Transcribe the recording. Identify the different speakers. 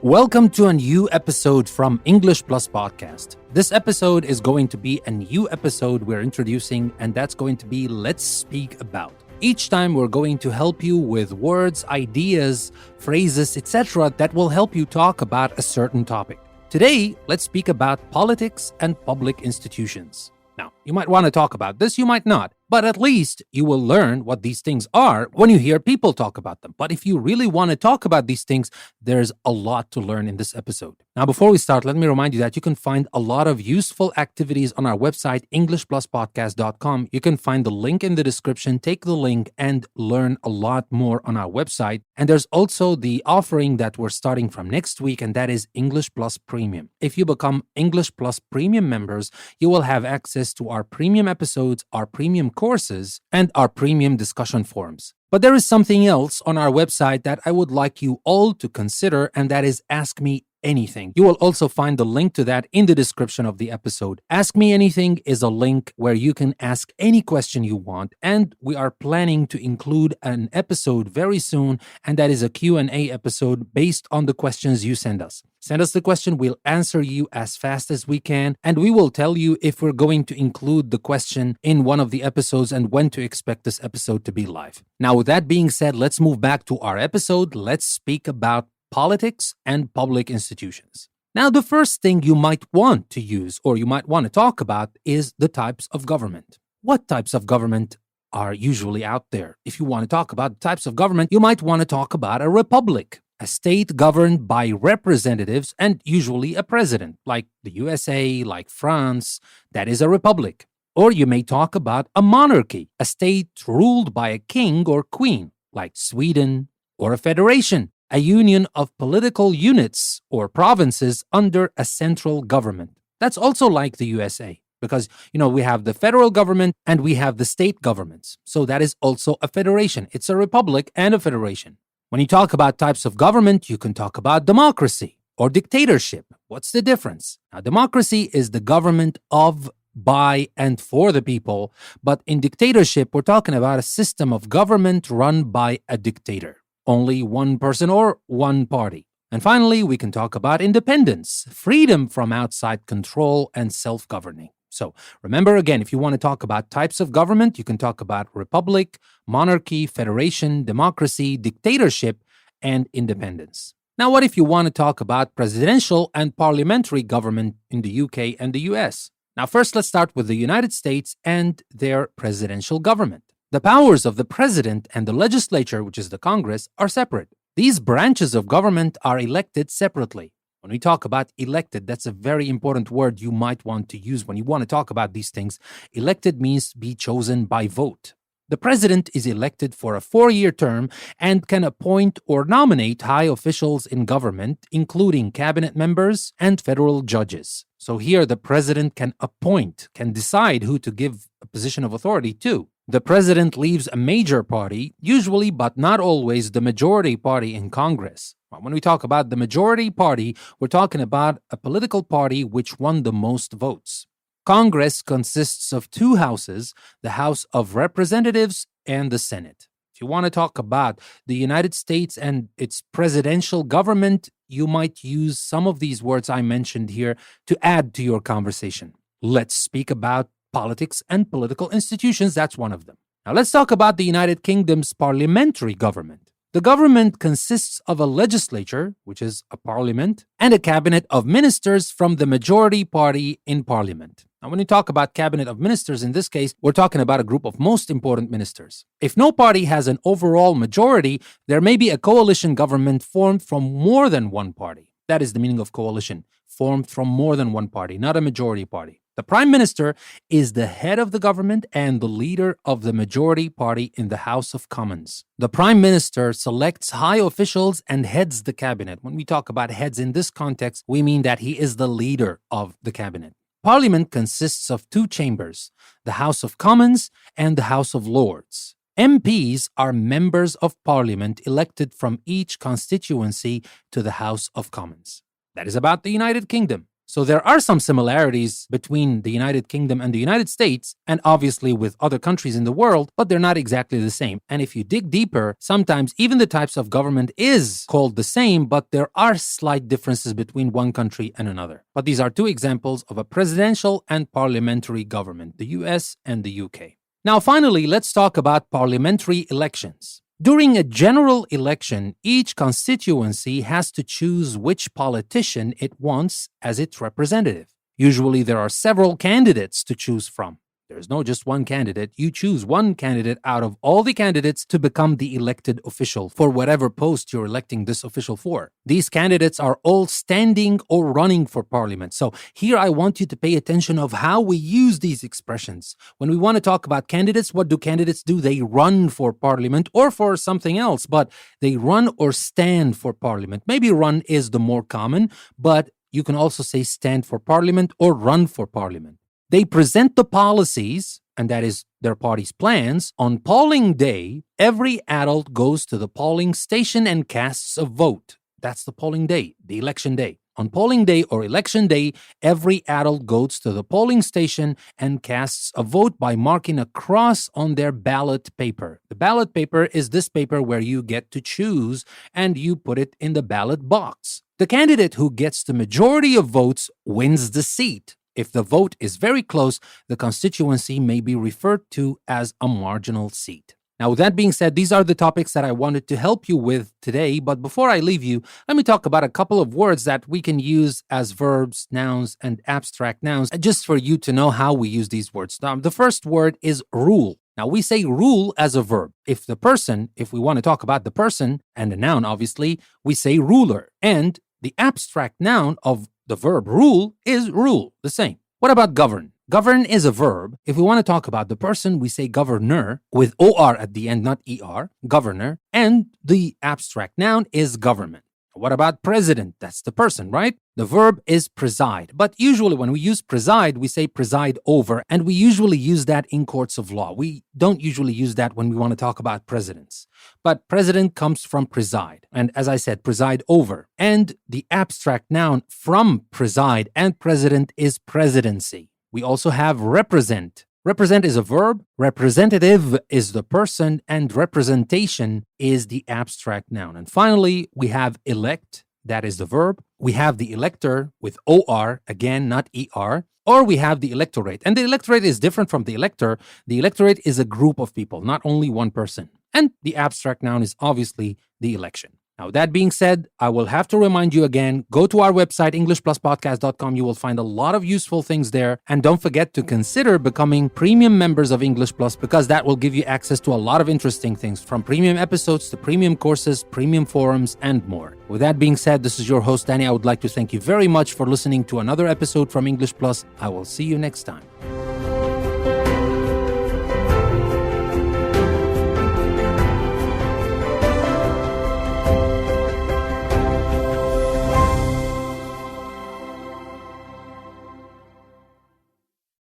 Speaker 1: Welcome to a new episode from English Plus Podcast. This episode is going to be a new episode we're introducing, and that's going to be Let's Speak About. Each time we're going to help you with words, ideas, phrases, etc. that will help you talk about a certain topic. Today, let's speak about politics and public institutions. Now, you might want to talk about this, you might not, but at least you will learn what these things are when you hear people talk about them. But if you really want to talk about these things, there's a lot to learn in this episode. Now, before we start, let me remind you that you can find a lot of useful activities on our website, EnglishPlusPodcast.com. You can find the link in the description, take the link and learn a lot more on our website. And there's also the offering that we're starting from next week, and that is English Plus Premium. If you become English Plus Premium members, you will have access to our premium episodes, our premium courses, and our premium discussion forums. But there is something else on our website that I would like you all to consider, and that is Ask Me Anything. You will also find the link to that in the description of the episode. Ask Me Anything is a link where you can ask any question you want, and we are planning to include an episode very soon, and that is a Q&A episode based on the questions you send us. Send us the question, we'll answer you as fast as we can, and we will tell you if we're going to include the question in one of the episodes and when to expect this episode to be live. Now, with that being said, let's move back to our episode. Let's speak about politics and public institutions. Now, the first thing you might want to use or you might want to talk about is the types of government. What types of government are usually out there? If you want to talk about types of government, you might want to talk about a republic. A state governed by representatives and usually a president, like the USA, like France, that is a republic. Or you may talk about a monarchy, a state ruled by a king or queen, like Sweden, or a federation, a union of political units or provinces under a central government. That's also like the USA, because, we have the federal government and we have the state governments. So that is also a federation. It's a republic and a federation. When you talk about types of government, you can talk about democracy or dictatorship. What's the difference? Now, democracy is the government of, by, and for the people. But in dictatorship, we're talking about a system of government run by a dictator. Only one person or one party. And finally, we can talk about independence, freedom from outside control, and self-governing. So remember again, if you want to talk about types of government, you can talk about republic, monarchy, federation, democracy, dictatorship, and independence. Now, what if you want to talk about presidential and parliamentary government in the UK and the US? Now, first, let's start with the United States and their presidential government. The powers of the president and the legislature, which is the Congress, are separate. These branches of government are elected separately. When we talk about elected, that's a very important word you might want to use when you want to talk about these things. Elected means be chosen by vote. The president is elected for a 4-year term and can appoint or nominate high officials in government, including cabinet members and federal judges. So here the president can appoint, can decide who to give a position of authority to. The president leaves a major party, usually but not always the majority party in Congress. When we talk about the majority party, we're talking about a political party which won the most votes. Congress consists of 2 houses, the House of Representatives and the Senate. If you want to talk about the United States and its presidential government, you might use some of these words I mentioned here to add to your conversation. Let's speak about politics and political institutions. That's one of them. Now let's talk about the United Kingdom's parliamentary government. The government consists of a legislature, which is a parliament, and a cabinet of ministers from the majority party in parliament. Now, when we talk about cabinet of ministers, in this case, we're talking about a group of most important ministers. If no party has an overall majority, there may be a coalition government formed from more than one party. That is the meaning of coalition, formed from more than one party, not a majority party. The prime minister is the head of the government and the leader of the majority party in the House of Commons. The prime minister selects high officials and heads the cabinet. When we talk about heads in this context, we mean that he is the leader of the cabinet. Parliament consists of 2 chambers, the House of Commons and the House of Lords. MPs are members of parliament elected from each constituency to the House of Commons. That is about the United Kingdom. So there are some similarities between the United Kingdom and the United States, and obviously with other countries in the world, but they're not exactly the same. And if you dig deeper, sometimes even the types of government is called the same, but there are slight differences between one country and another. But these are two examples of a presidential and parliamentary government, the US and the UK. Now, finally, let's talk about parliamentary elections. During a general election, each constituency has to choose which politician it wants as its representative. Usually, there are several candidates to choose from. There's no just one candidate. You choose one candidate out of all the candidates to become the elected official for whatever post you're electing this official for. These candidates are all standing or running for parliament. So here I want you to pay attention of how we use these expressions. When we want to talk about candidates, what do candidates do? They run for parliament or for something else, but they run or stand for parliament. Maybe run is the more common, but you can also say stand for parliament or run for parliament. They present the policies, and that is their party's plans. On polling day, every adult goes to the polling station and casts a vote. That's the polling day, the election day. On polling day or election day, every adult goes to the polling station and casts a vote by marking a cross on their ballot paper. The ballot paper is this paper where you get to choose and you put it in the ballot box. The candidate who gets the majority of votes wins the seat. If the vote is very close, the constituency may be referred to as a marginal seat. Now, with that being said, these are the topics that I wanted to help you with today. But before I leave you, let me talk about a couple of words that we can use as verbs, nouns, and abstract nouns, just for you to know how we use these words. Now, the first word is rule. Now, we say rule as a verb. If we want to talk about the person and the noun, obviously, we say ruler. And the abstract noun of the verb rule is rule, the same. What about govern? Govern is a verb. If we want to talk about the person, we say governor with OR at the end, not ER, governor. And the abstract noun is government. What about president? That's the person, right? The verb is preside. But usually when we use preside, we say preside over, and we usually use that in courts of law. We don't usually use that when we want to talk about presidents. But president comes from preside, and as I said, preside over. And the abstract noun from preside and president is presidency. We also have represent. Represent is a verb, representative is the person, and representation is the abstract noun. And finally, we have elect, that is the verb. We have the elector with OR, again, not ER, or we have the electorate. And the electorate is different from the elector. The electorate is a group of people, not only one person. And the abstract noun is obviously the election. Now, that being said, I will have to remind you again, go to our website, EnglishPlusPodcast.com. You will find a lot of useful things there. And don't forget to consider becoming premium members of English Plus, because that will give you access to a lot of interesting things, from premium episodes to premium courses, premium forums, and more. With that being said, this is your host, Danny. I would like to thank you very much for listening to another episode from English Plus. I will see you next time.